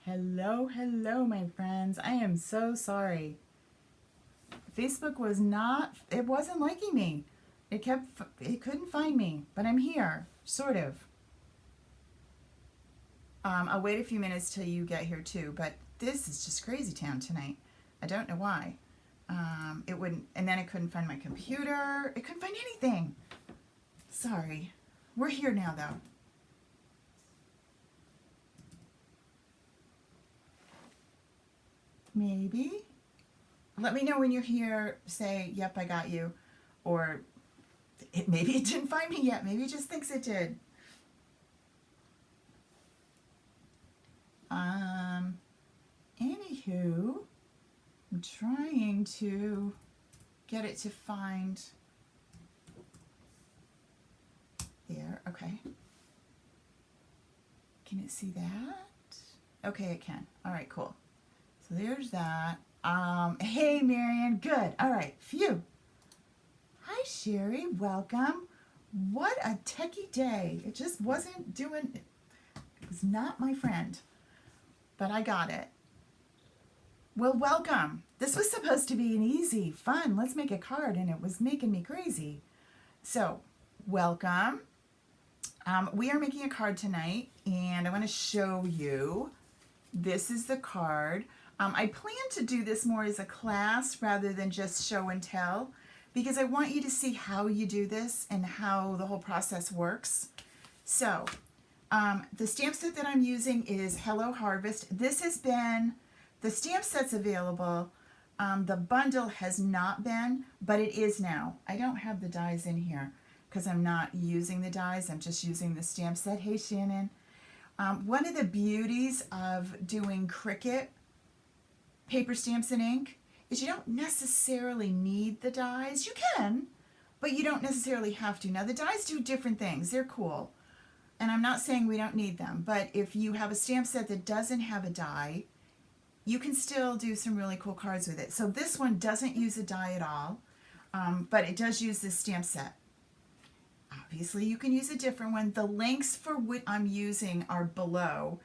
Hello, hello, my friends. I am so sorry. Facebook it wasn't liking me. It couldn't find me, but I'm here, sort of. I'll wait a few minutes till you get here too, but this is just crazy town tonight. I don't know why. It wouldn't, and then I couldn't find my computer. It couldn't find anything. Sorry. We're here now, though. Maybe. Let me know when you're here. Say, yep, I got you. Or maybe it didn't find me yet. Maybe it just thinks it did. Anywho, I'm trying to get it to find there. Okay. Can it see that? Okay, it can. All right, cool. So there's that. Hey, Marion. Good. All right. Phew. Hi, Sherry. Welcome. What a techie day. It just wasn't doing, it was not my friend, but I got it. Well, welcome. This was supposed to be an easy, fun, let's make a card, and it was making me crazy. So, welcome. We are making a card tonight, and I want to show you. This is the card. I plan to do this more as a class rather than just show and tell, because I want you to see how you do this and how the whole process works. So, the stamp set that I'm using is Hello Harvest. This has been, the stamp set's available. The bundle has not been, but it is now. I don't have the dies in here because I'm not using the dies. I'm just using the stamp set. Hey, Shannon. One of the beauties of doing Cricut paper stamps and ink is you don't necessarily need the dies. You can, but you don't necessarily have to. Now, the dies do different things. They're cool. And I'm not saying we don't need them, but if you have a stamp set that doesn't have a die, you can still do some really cool cards with it. So this one doesn't use a die at all, but it does use this stamp set. Obviously, you can use a different one. The links for what I'm using are below,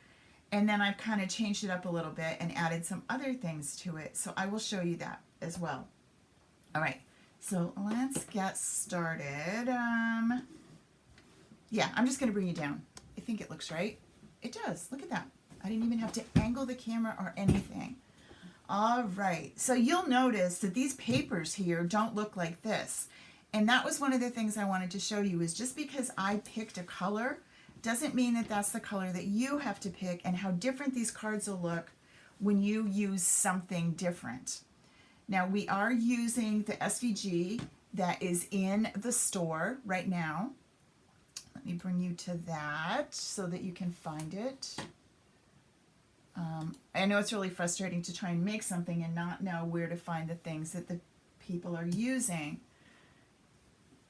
and then I've kind of changed it up a little bit and added some other things to it. So I will show you that as well. All right, so let's get started. Yeah, I'm just going to bring you down. I think it looks right. It does. Look at that. I didn't even have to angle the camera or anything. All right. So you'll notice that these papers here don't look like this. And that was one of the things I wanted to show you, is just because I picked a color doesn't mean that that's the color that you have to pick, and how different these cards will look when you use something different. Now, we are using the SVG that is in the store right now. Let me bring you to that so that you can find it. I know it's really frustrating to try and make something and not know where to find the things that the people are using.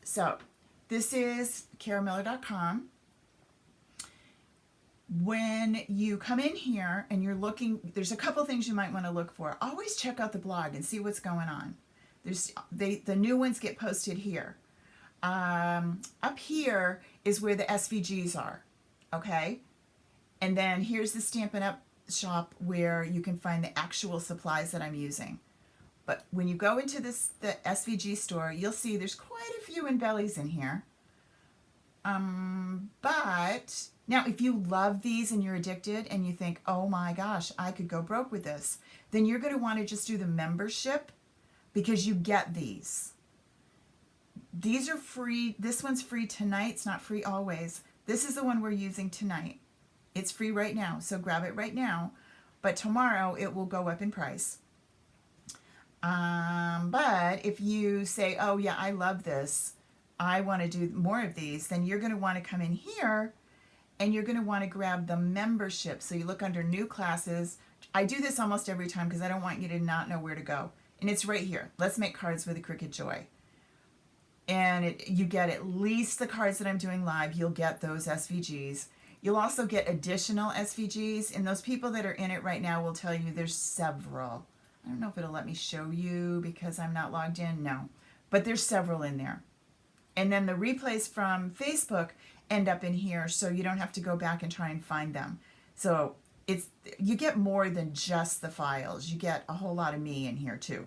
So this is caramiller.com. When you come in here and you're looking, there's a couple things you might want to look for. Always check out the blog and see what's going on. The new ones get posted here. Up here is where the SVGs are, okay? And then here's the Stampin' Up shop where you can find the actual supplies that I'm using. But when you go into the SVG store, you'll see there's quite a few embellies in here. But now if you love these and you're addicted and you think, oh my gosh, I could go broke with this, then you're going to want to just do the membership, because you get these. These are free. This one's free tonight. It's not free always. This is the one we're using tonight. It's free right now, so grab it right now. But tomorrow it will go up in price. But if you say, oh yeah, I love this, I want to do more of these, then you're going to want to come in here and you're going to want to grab the membership. So you look under new classes. I do this almost every time because I don't want you to not know where to go. And it's right here. Let's make cards with a Cricut Joy. And you get at least the cards that I'm doing live. You'll get those SVGs. You'll also get additional SVGs, and those people that are in it right now will tell you there's several. I don't know if it'll let me show you because I'm not logged in. No, but there's several in there. And then the replays from Facebook end up in here, so you don't have to go back and try and find them. So you get more than just the files. You get a whole lot of me in here too.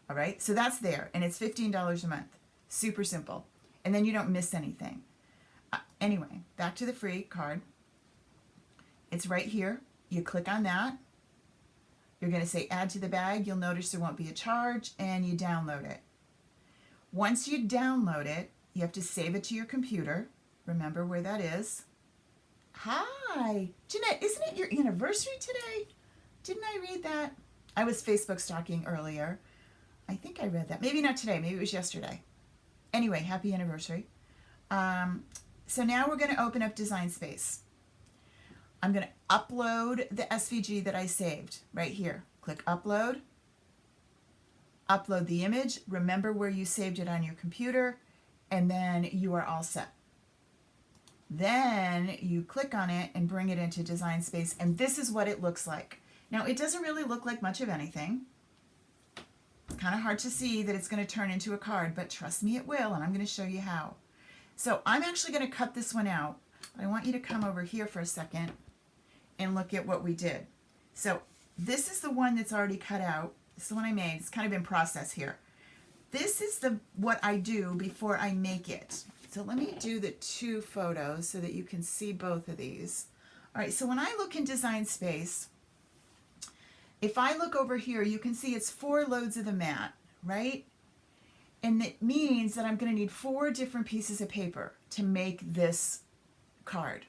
All right, so that's there, and it's $15 a month. Super simple. And then you don't miss anything. Anyway, back to the free card. It's right here. You click on that. You're going to say add to the bag. You'll notice there won't be a charge, and you download it. Once you download it, you have to save it to your computer. Remember where that is. Hi, Jeanette, isn't it your anniversary today? Didn't I read that? I was Facebook stalking earlier. I think I read that. Maybe not today. Maybe it was yesterday. Anyway, happy anniversary. So now we're going to open up Design Space. I'm going to upload the SVG that I saved right here. Click Upload. Upload the image. Remember where you saved it on your computer, and then you are all set. Then you click on it and bring it into Design Space, and this is what it looks like. Now, it doesn't really look like much of anything. It's kind of hard to see that it's going to turn into a card, but trust me, it will, and I'm going to show you how. So I'm actually going to cut this one out. I want you to come over here for a second and look at what we did. So this is the one that's already cut out. This is the one I made. It's kind of in process here. This is what I do before I make it. So let me do the two photos so that you can see both of these. All right, so when I look in Design Space, if I look over here, you can see it's 4 loads of the mat, right? And it means that I'm going to need 4 different pieces of paper to make this card.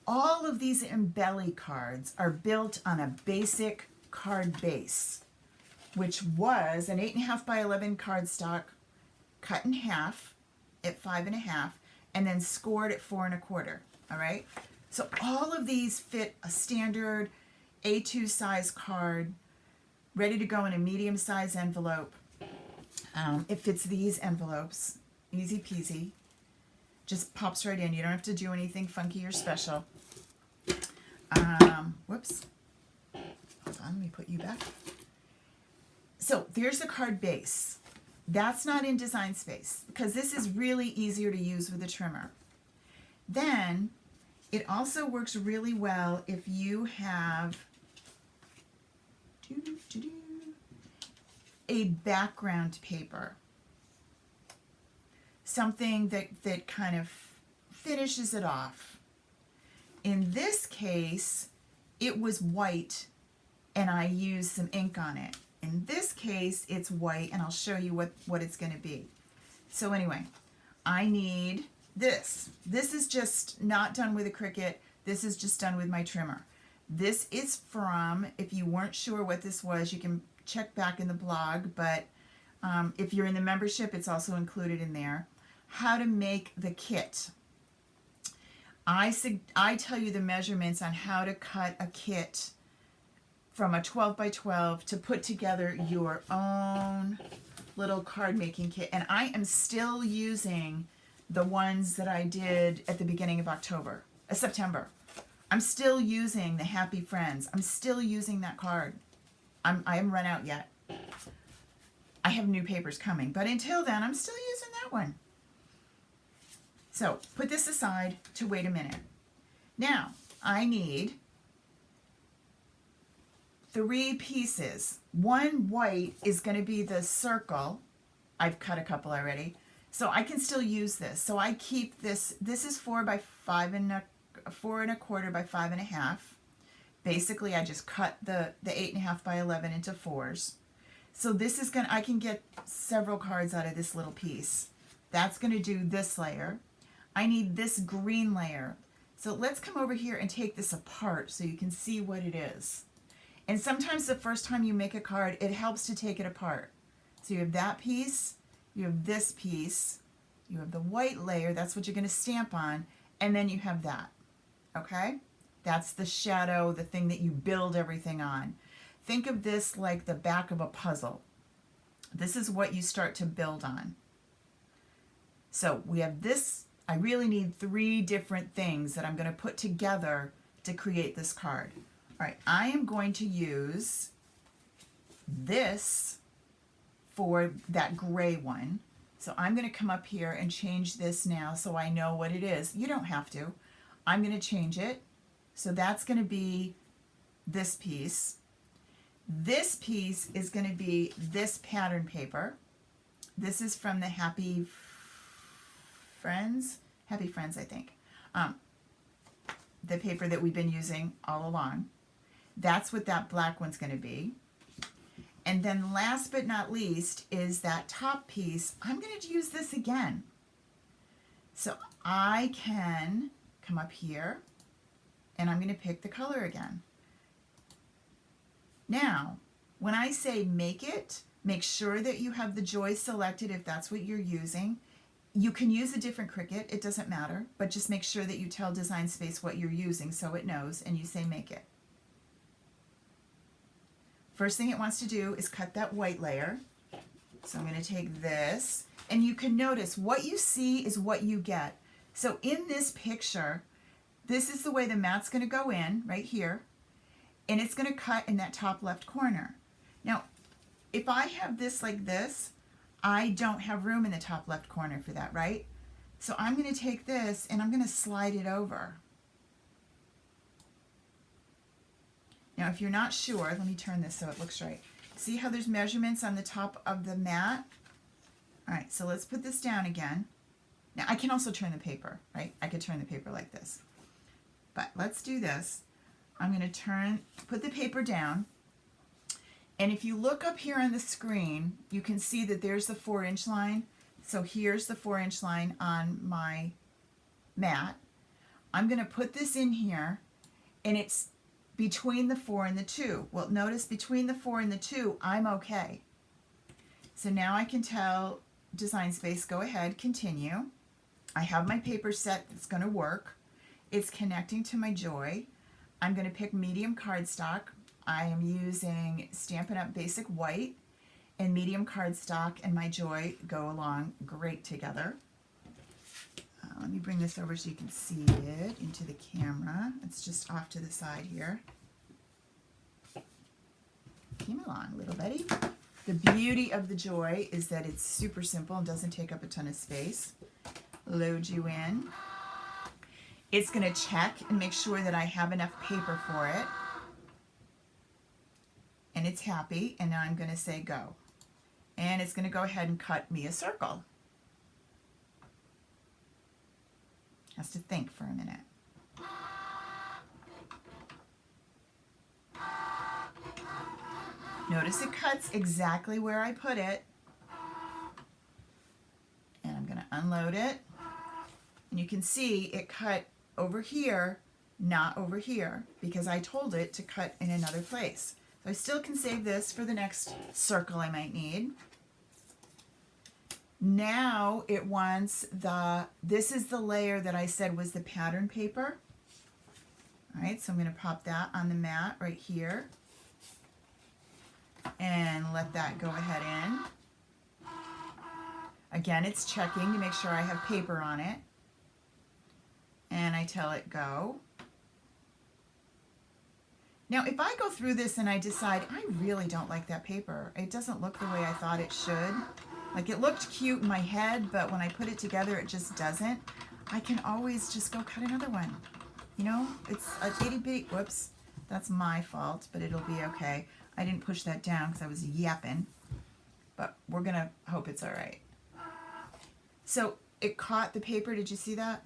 All of these embelly cards are built on a basic card base, which was an 8.5 by 11 cardstock cut in half at 5.5 and then scored at 4 1/4. All right. So all of these fit a standard A2 size card, ready to go in a medium size envelope. It fits these envelopes, easy peasy. Just pops right in. You don't have to do anything funky or special. Whoops. Hold on, let me put you back. So there's the card base. That's not in Design Space because this is really easier to use with a trimmer. Then it also works really well if you have a background paper. Something that kind of finishes it off. In this case, it was white and I used some ink on it. In this case, it's white, and I'll show you what it's going to be. So anyway, I need this. This is just not done with a Cricut. This is just done with my trimmer. This is from, if you weren't sure what this was, you can check back in the blog, but if you're in the membership, it's also included in there. How to make the kit. I tell you the measurements on how to cut a kit from a 12 by 12 to put together your own little card making kit. And I am still using the ones that I did at the beginning of September. I'm still using the Happy Friends. I'm still using that card. I haven't run out yet. I have new papers coming, but until then, I'm still using that one. So put this aside to wait a minute. Now, I need 3 pieces. One white is going to be the circle. I've cut a couple already. So I can still use this. So I keep this. This is 4 by 5 and 4 1/4 by 5.5. Basically, I just cut the 8.5 by 11 into 4s. So this is I can get several cards out of this little piece. That's going to do this layer. I need this green layer. So let's come over here and take this apart so you can see what it is. And sometimes the first time you make a card, it helps to take it apart. So you have that piece, you have this piece, you have the white layer, that's what you're going to stamp on, and then you have that. Okay? That's the shadow, the thing that you build everything on. Think of this like the back of a puzzle. This is what you start to build on. So we have this. I really need 3 different things that I'm going to put together to create this card. All right, I am going to use this for that gray one. So I'm going to come up here and change this now so I know what it is. You don't have to. I'm going to change it. So that's going to be this piece. This piece is going to be this pattern paper. This is from the Happy Friends, I think. The paper that we've been using all along. That's what that black one's going to be. And then last but not least is that top piece. I'm going to use this again. So I can come up here and I'm going to pick the color again. Now, when I say make it, make sure that you have the Joy selected if that's what you're using. You can use a different Cricut, it doesn't matter, but just make sure that you tell Design Space what you're using so it knows, and you say make it. First thing it wants to do is cut that white layer. So I'm going to take this, and you can notice what you see is what you get. So in this picture, this is the way the mat's going to go in, right here, and it's going to cut in that top left corner. Now, if I have this like this, I don't have room in the top left corner for that, right? So I'm going to take this and I'm going to slide it over. Now, if you're not sure, let me turn this so it looks right. See how there's measurements on the top of the mat? All right, so let's put this down again. Now, I can also turn the paper, right? I could turn the paper like this. But let's do this. I'm going to put the paper down. And if you look up here on the screen, you can see that there's the 4-inch line. So here's the 4-inch line on my mat. I'm going to put this in here, and it's between the 4 and the 2. Well, notice between the 4 and the 2, I'm okay. So now I can tell Design Space, go ahead, continue. I have my paper set that's going to work. It's connecting to my Joy. I'm going to pick medium cardstock. I am using Stampin' Up! Basic White, and medium cardstock and my Joy go along great together. Let me bring this over so you can see it into the camera. It's just off to the side here. Came along, little buddy. The beauty of the Joy is that it's super simple and doesn't take up a ton of space. Load you in. It's going to check and make sure that I have enough paper for it. And it's happy, and now I'm going to say go. And it's going to go ahead and cut me a circle. Has to think for a minute. Notice it cuts exactly where I put it. And I'm going to unload it. And you can see it cut over here, not over here, because I told it to cut in another place. So I still can save this for the next circle I might need. Now it wants this is the layer that I said was the pattern paper. All right, so I'm going to pop that on the mat right here. And let that go ahead in. Again, it's checking to make sure I have paper on it. And I tell it go. Now, if I go through this and I decide I really don't like that paper, it doesn't look the way I thought it should. Like, it looked cute in my head, but when I put it together, it just doesn't. I can always just go cut another one. You know, it's a itty bitty, whoops, that's my fault, but it'll be okay. I didn't push that down because I was yapping, but we're gonna hope it's all right. So it caught the paper, did you see that?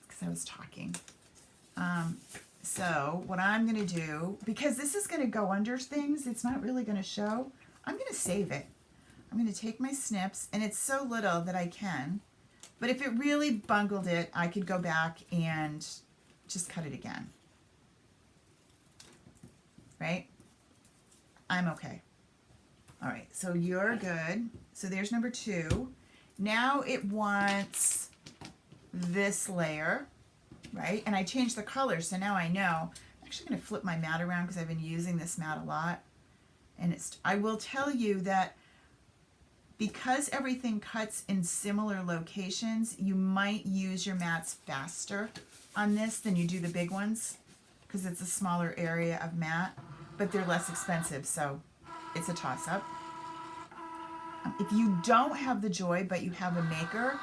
Because I was talking. So what I'm going to do, because this is going to go under things, it's not really going to show, I'm going to save it. I'm going to take my snips, and it's so little that I can, but if it really bungled it, I could go back and just cut it again. Right? I'm okay. All right, so you're good. So there's number 2. Now it wants this layer. Right? And I changed the color, so now I know. I'm actually going to flip my mat around because I've been using this mat a lot. And I will tell you that because everything cuts in similar locations, you might use your mats faster on this than you do the big ones because it's a smaller area of mat, but they're less expensive, so it's a toss-up. If you don't have the Joy, but you have a maker,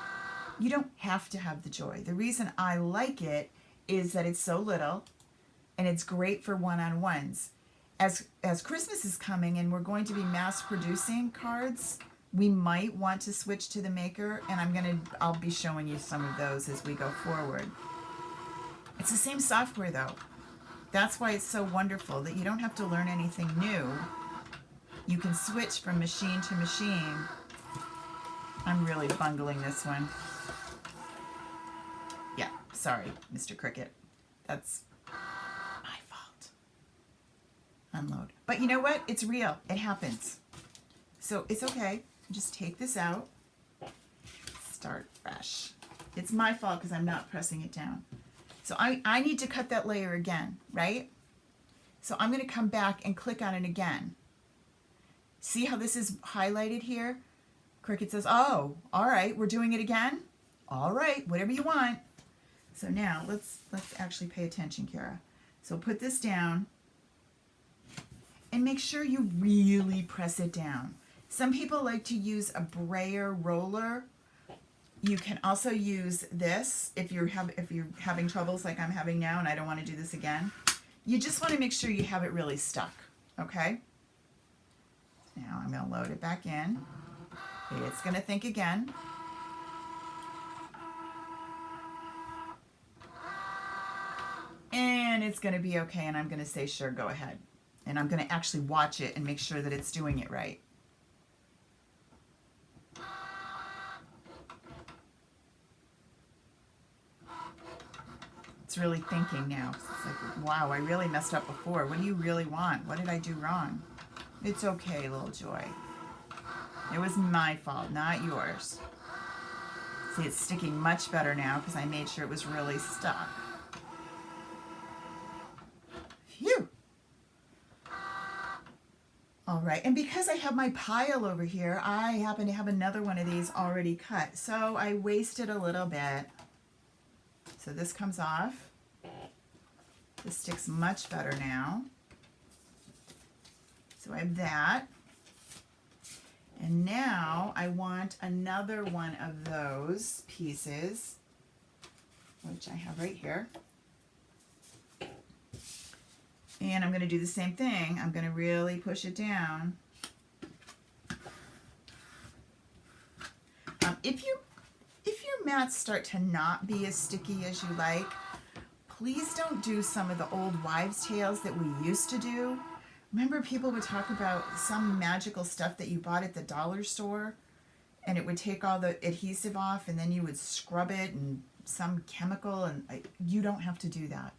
you don't have to have the Joy. The reason I like it is that it's so little, and it's great for one-on-ones. As Christmas is coming and we're going to be mass producing cards, we might want to switch to the Maker, and I'll be showing you some of those as we go forward. It's the same software though. That's why it's so wonderful that you don't have to learn anything new. You can switch from machine to machine. I'm really bungling this one. Yeah, sorry, Mr. Cricut. That's my fault. Unload. But you know what? It's real. It happens. So it's okay. Just take this out. Start fresh. It's my fault because I'm not pressing it down. So I need to cut that layer again, right? So I'm going to come back and click on it again. See how this is highlighted here? Cricut says, oh, all right, we're doing it again. All right, whatever you want. So now let's actually pay attention, Kara. So put this down and make sure you really press it down. Some people like to use a brayer roller. You can also use this if you're having troubles like I'm having now and I don't want to do this again. You just want to make sure you have it really stuck, okay? Now I'm going to load it back in. It's going to think again. And it's going to be okay, and I'm going to say, sure, go ahead. And I'm going to actually watch it and make sure that it's doing it right. It's really thinking now. It's like, wow, I really messed up before. What do you really want? What did I do wrong? It's okay, little joy. It was my fault, not yours. See, it's sticking much better now because I made sure it was really stuck. Phew. All right, and because I have my pile over here, I happen to have another one of these already cut. So I wasted a little bit. So this comes off. This sticks much better now. So I have that. And now I want another one of those pieces, which I have right here. And I'm going to do the same thing. I'm going to really push it down. If your mats start to not be as sticky as you like, please don't do some of the old wives' tales that we used to do. Remember, people would talk about some magical stuff that you bought at the dollar store, and it would take all the adhesive off, and then you would scrub it and some chemical, and you don't have to do that.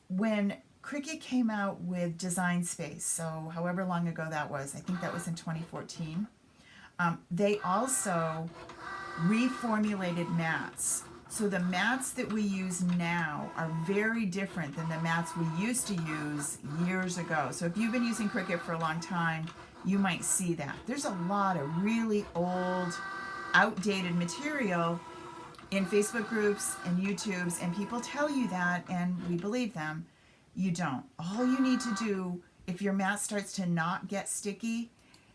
When Cricut came out with Design Space, so however long ago that was, I think that was in 2014, they also reformulated mats. So the mats that we use now are very different than the mats we used to use years ago. So if you've been using Cricut for a long time, you might see that. There's a lot of really old, outdated material in Facebook groups and YouTubes, and people tell you that, and we believe them. You don't. All you need to do, if your mat starts to not get sticky,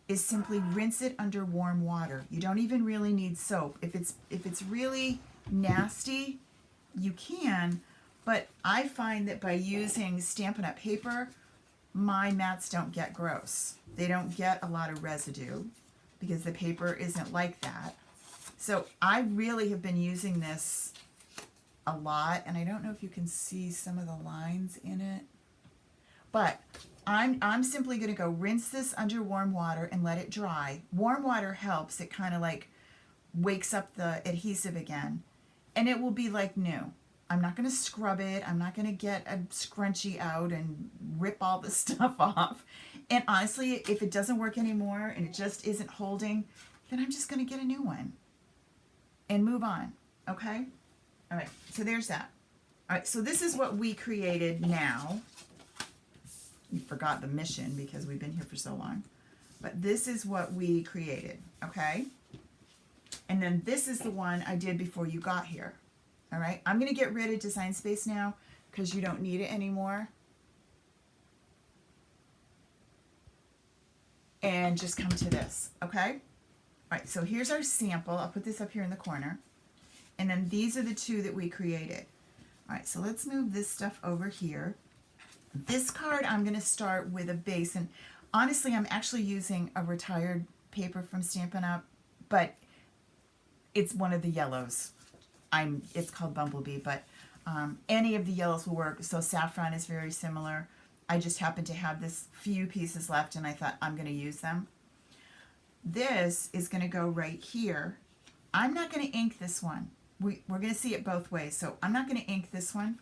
is simply rinse it under warm water. You don't even really need soap. If it's really nasty, you can, but I find that by using Stampin' Up paper, my mats don't get gross. They don't get a lot of residue because the paper isn't like that. So I really have been using this a lot, and I don't know if you can see some of the lines in it, but I'm simply going to go rinse this under warm water and let it dry. Warm water helps. It kind of like wakes up the adhesive again, and it will be like new. I'm not going to scrub it. I'm not going to get a scrunchie out and rip all the stuff off. And honestly, if it doesn't work anymore and it just isn't holding, then I'm just going to get a new one and move on. Okay? All right, so there's that. All right, so this is what we created now. You forgot the mission because we've been here for so long. But this is what we created, okay? And then this is the one I did before you got here. All right, I'm going to get rid of Design Space now because you don't need it anymore. And just come to this, okay? All right, so here's our sample. I'll put this up here in the corner. And then these are the two that we created. All right, so let's move this stuff over here. This card, I'm going to start with a base, and honestly, I'm actually using a retired paper from Stampin' Up, but it's one of the yellows. It's called Bumblebee, but any of the yellows will work. So saffron is very similar. I just happen to have this few pieces left, and I thought I'm going to use them. This is going to go right here. I'm not going to ink this one. We're going to see it both ways, so I'm not going to ink this one.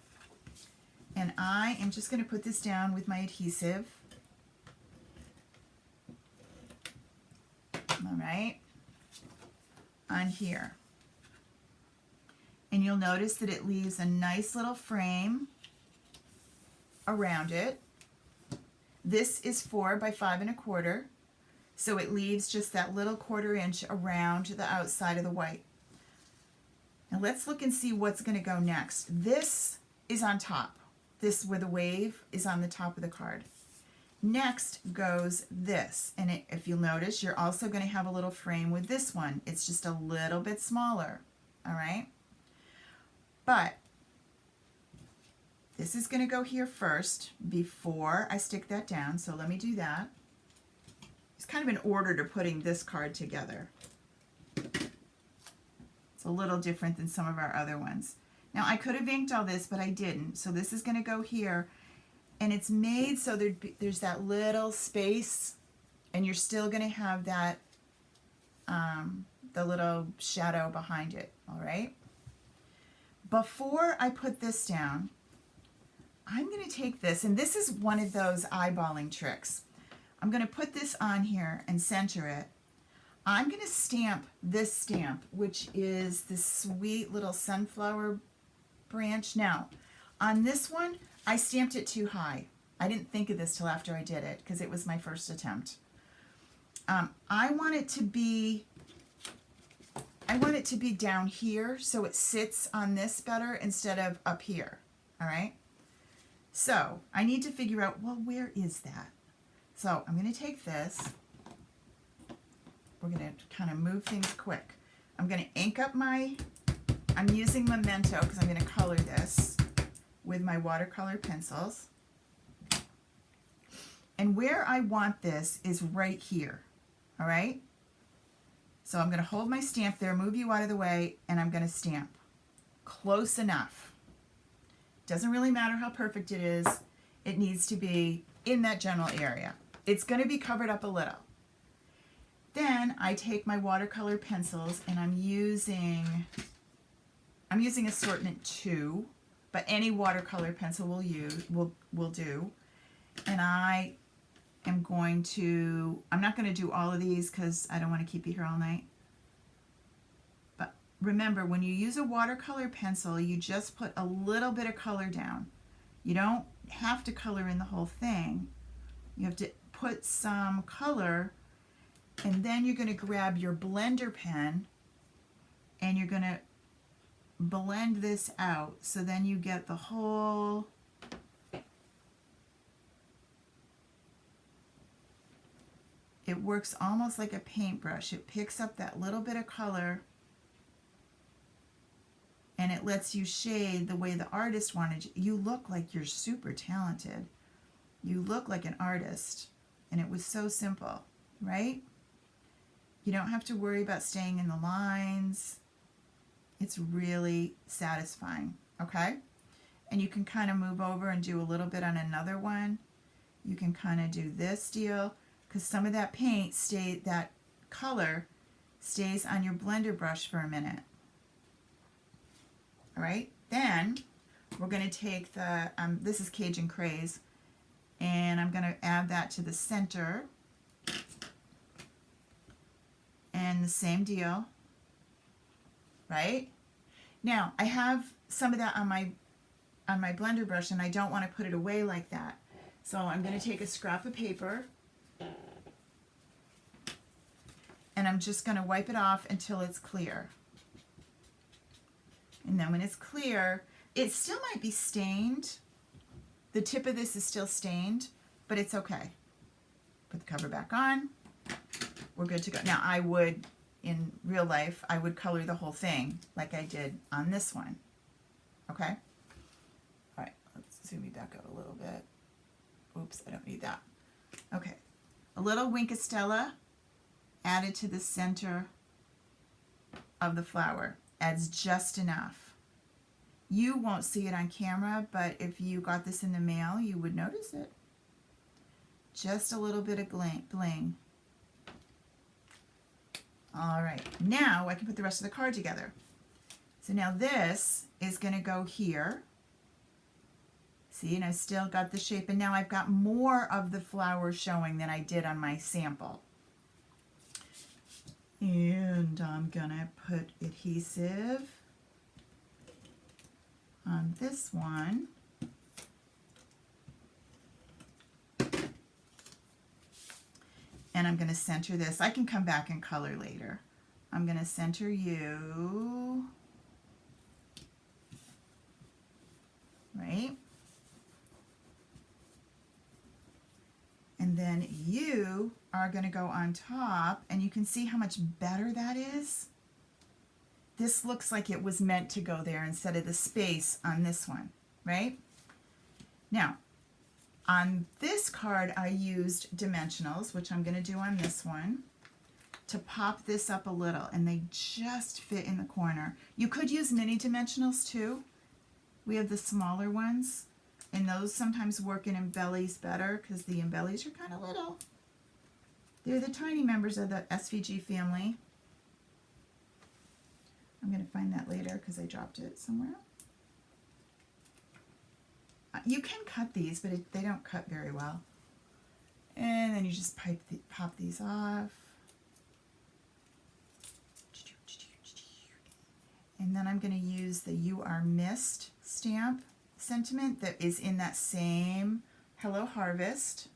And I am just going to put this down with my adhesive. All right, on here. And you'll notice that it leaves a nice little frame around it. This is 4 by 5 1/4, so it leaves just that little 1/4 inch around the outside of the white. Now let's look and see what's going to go next. This is on top. This with a wave is on the top of the card. Next goes this, and if you'll notice, you're also going to have a little frame with this one. It's just a little bit smaller, all right? But this is going to go here first before I stick that down, so let me do that. It's kind of in order to putting this card together. It's a little different than some of our other ones. Now, I could have inked all this, but I didn't, so this is going to go here. And it's made so there's that little space, and you're still going to have that, the little shadow behind it, all right? Before I put this down, I'm going to take this, and this is one of those eyeballing tricks. I'm going to put this on here and center it. I'm going to stamp this stamp, which is this sweet little sunflower branch. Now, on this one, I stamped it too high. I didn't think of this till after I did it because it was my first attempt. I want it to be down here so it sits on this better instead of up here, all right? So I need to figure out, well, where is that? So I'm going to take this. We're going to kind of move things quick. I'm going to ink up I'm using Memento because I'm going to color this with my watercolor pencils. And where I want this is right here, all right? So I'm going to hold my stamp there, move you out of the way, and I'm going to stamp. Close enough. Doesn't really matter how perfect it is. It needs to be in that general area. It's going to be covered up a little. Then I take my watercolor pencils, and I'm using assortment 2, but any watercolor pencil will do. And I'm not going to do all of these because I don't want to keep you here all night. But remember, when you use a watercolor pencil, you just put a little bit of color down. You don't have to color in the whole thing. You have to put some color, and then you're going to grab your blender pen and you're going to blend this out, so then you get the whole it works almost like a paintbrush. It picks up that little bit of color and it lets you shade the way the artist wanted you. You look like you're super talented. You look like an artist, and it was so simple, right? You don't have to worry about staying in the lines. It's really satisfying, okay? And you can kind of move over and do a little bit on another one. You can kind of do this deal, because some of that paint that color stays on your blender brush for a minute. All right, then we're going to take the, this is Cajun Craze, and I'm going to add that to the center. And the same deal, right? Now, I have some of that on my blender brush, and I don't want to put it away like that. So I'm going to take a scrap of paper, and I'm just going to wipe it off until it's clear. And then when it's clear, it still might be stained. The tip of this is still stained, but it's okay. Put the cover back on. We're good to go. Now, I would, in real life, I would color the whole thing like I did on this one. Okay? zoom me back out a little bit. Oops, I don't need that. Okay, a little Wink of Stella added to the center of the flower. Adds just enough. You won't see it on camera, but if you got this in the mail, you would notice it. Just a little bit of bling. All right, now I can put the rest of the card together. So now this is going to go here. See, and I've still got the shape, and now I've got more of the flower showing than I did on my sample. And I'm going to put adhesive on this one. And I'm going to center this. I can come back and color later. I'm going to center you. Right? And then you are going to go on top, and you can see how much better that is. This looks like it was meant to go there instead of the space on this one, right? Now, on this card, I used dimensionals, which I'm going to do on this one, to pop this up a little, and they just fit in the corner. You could use mini dimensionals too. We have the smaller ones, and those sometimes work in embellies better because the embellies are kind of little. They're the tiny members of the SVG family. I'm going to find that later because I dropped it somewhere. You can cut these, but they don't cut very well. And then you just pop these off. And then I'm going to use the You Are Missed stamp sentiment that is in that same Hello Harvest.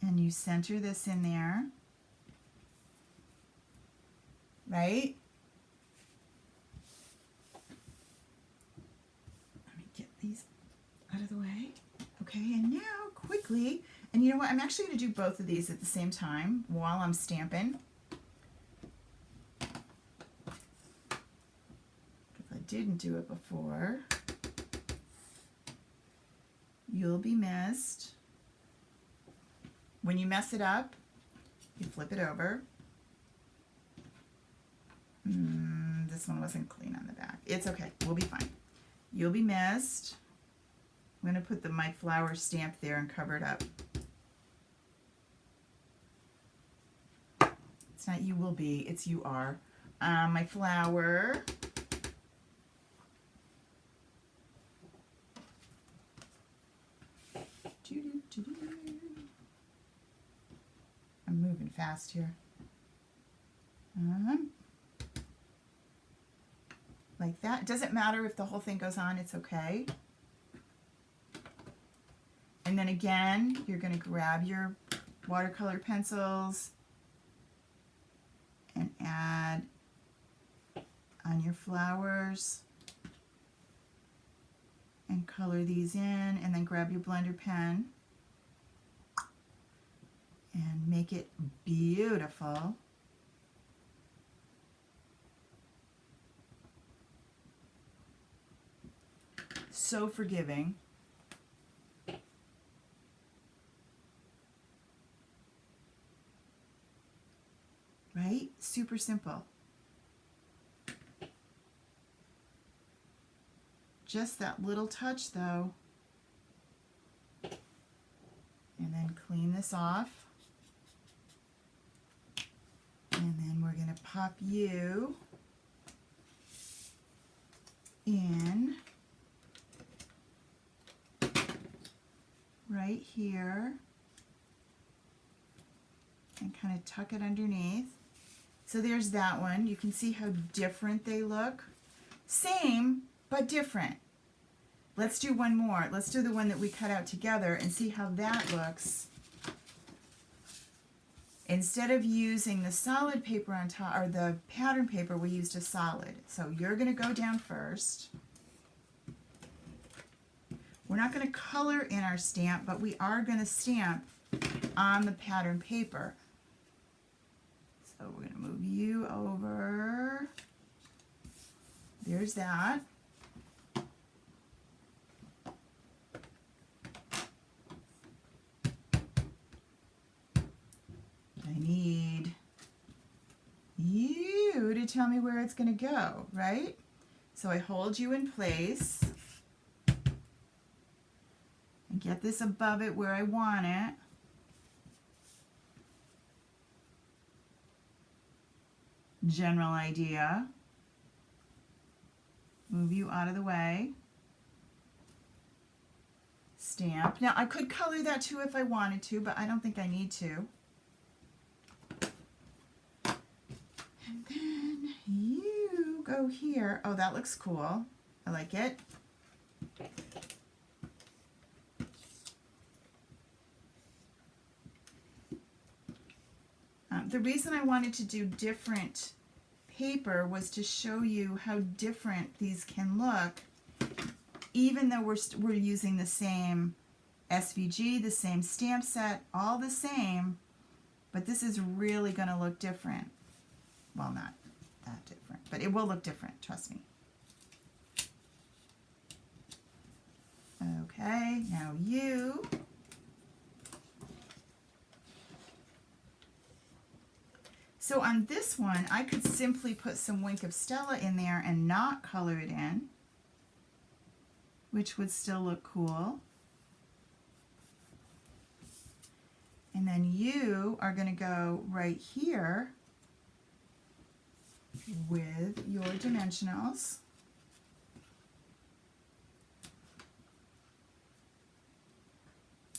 And you center this in there, right? Let me get these out of the way. Okay, and now quickly, and you know what, I'm actually going to do both of these at the same time while I'm stamping. Because I didn't do it before. You'll Be Missed. When you mess it up, you flip it over. This one wasn't clean on the back. It's okay. We'll be fine. You'll Be Missed. I'm going to put my flower stamp there and cover it up. It's not You Will Be, it's You Are. My flower. I'm moving fast here. Like that. It doesn't matter if the whole thing goes on, it's okay. And then again, you're going to grab your watercolor pencils and add on your flowers and color these in, and then grab your blender pen and make it beautiful. So forgiving. Right? Super simple. Just that little touch though. And then clean this off. And then we're going to pop you in right here and kind of tuck it underneath. So there's that one. You can see how different they look. Same, but different. Let's do one more. Let's do the one that we cut out together and see how that looks. Instead of using the solid paper on top, or the pattern paper, we used a solid. So you're going to go down first. We're not going to color in our stamp, but we are going to stamp on the pattern paper. So we're going to move you over. There's that. I need you to tell me where it's going to go, right? So I hold you in place and get this above it where I want it. General idea. Move you out of the way. Stamp. Now I could color that too if I wanted to, but I don't think I need to. And then you go here. Oh, that looks cool. I like it. The reason I wanted to do different paper was to show you how different these can look, even though we're using the same SVG, the same stamp set, all the same, but this is really going to look different. Well, not that different, but it will look different, trust me. Okay, now you. So on this one, I could simply put some Wink of Stella in there and not color it in, which would still look cool. And then you are going to go right here with your dimensionals.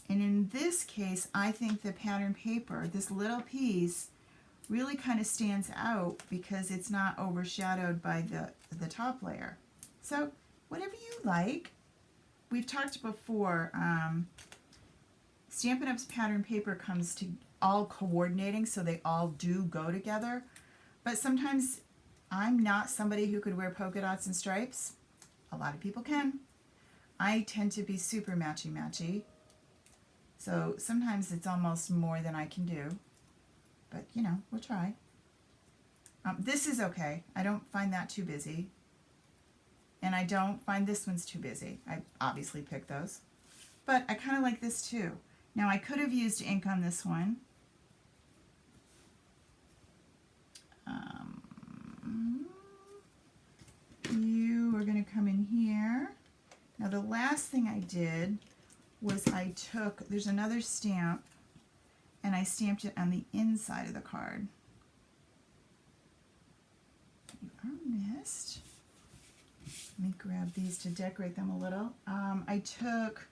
And in this case, I think the pattern paper, this little piece, really kind of stands out because it's not overshadowed by the top layer. So whatever you like. We've talked before, Stampin' Up's pattern paper comes to all coordinating, so they all do go together. But sometimes I'm not somebody who could wear polka dots and stripes. A lot of people can. I tend to be super matchy-matchy. So sometimes it's almost more than I can do. But, you know, we'll try. This is okay. I don't find that too busy. And I don't find this one's too busy. I obviously picked those. But I kind of like this too. Now I could have used ink on this one. You are going to come in here. Now the last thing I did was I took, there's another stamp, and I stamped it on the inside of the card. You are missed. Let me grab these to decorate them a little. I took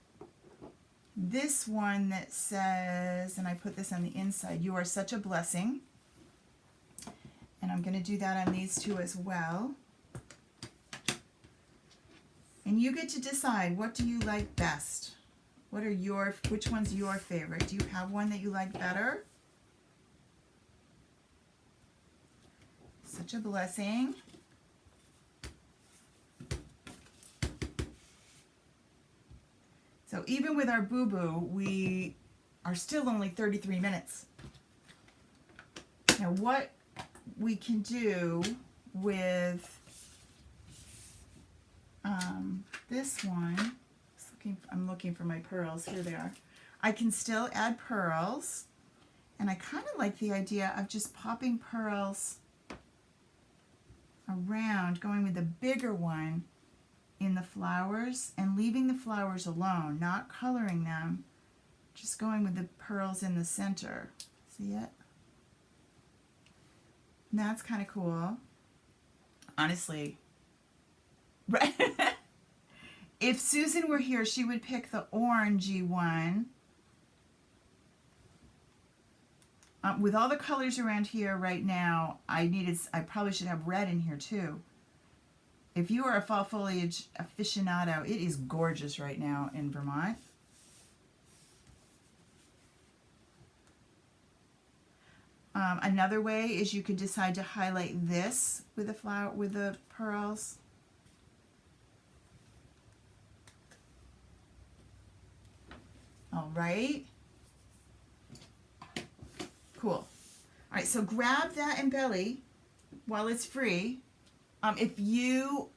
this one that says, and I put this on the inside, "You are such a blessing." And I'm going to do that on these two as well. And you get to decide, what do you like best? What are which one's your favorite? Do you have one that you like better? Such a blessing. So even with our boo-boo, we are still only 33 minutes. Now what we can do with this one, I'm looking for my pearls, here they are. I can still add pearls, and I kind of like the idea of just popping pearls around, going with the bigger one in the flowers and leaving the flowers alone, not coloring them, just going with the pearls in the center. See it? And that's kind of cool. Honestly, right? If Susan were here, she would pick the orangey one. With all the colors around here right now, I probably should have red in here too. If you are a fall foliage aficionado, it is gorgeous right now in Vermont. Another way is you could decide to highlight this with the pearls. All right. Cool. All right, so grab that embelly while it's free. If you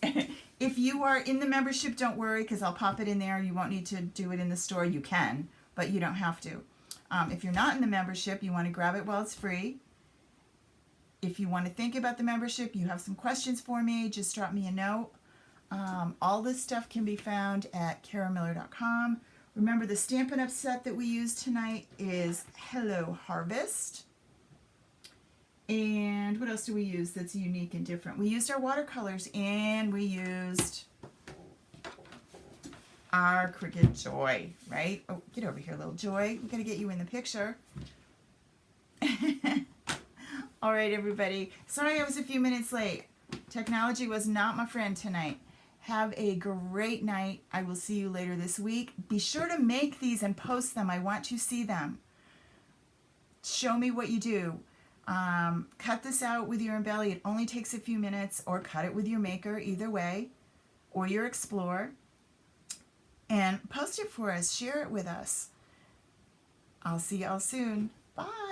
if you are in the membership, don't worry, because I'll pop it in there. You won't need to do it in the store. You can, but you don't have to. If you're not in the membership, you want to grab it while it's free. If you want to think about the membership, you have some questions for me, just drop me a note. All this stuff can be found at caramiller.com. Remember, the Stampin' Up set that we used tonight is Hello Harvest. And what else do we use that's unique and different? We used our watercolors, and we used our Cricut Joy, right? Oh, get over here, little Joy. We're going to get you in the picture. All right, everybody. Sorry I was a few minutes late. Technology was not my friend tonight. Have a great night. I will see you later this week. Be sure to make these and post them. I want to see them. Show me what you do. Cut this out with your embelly. It only takes a few minutes, or cut it with your maker, either way, or your Explorer. And post it for us. Share it with us. I'll see y'all soon. Bye.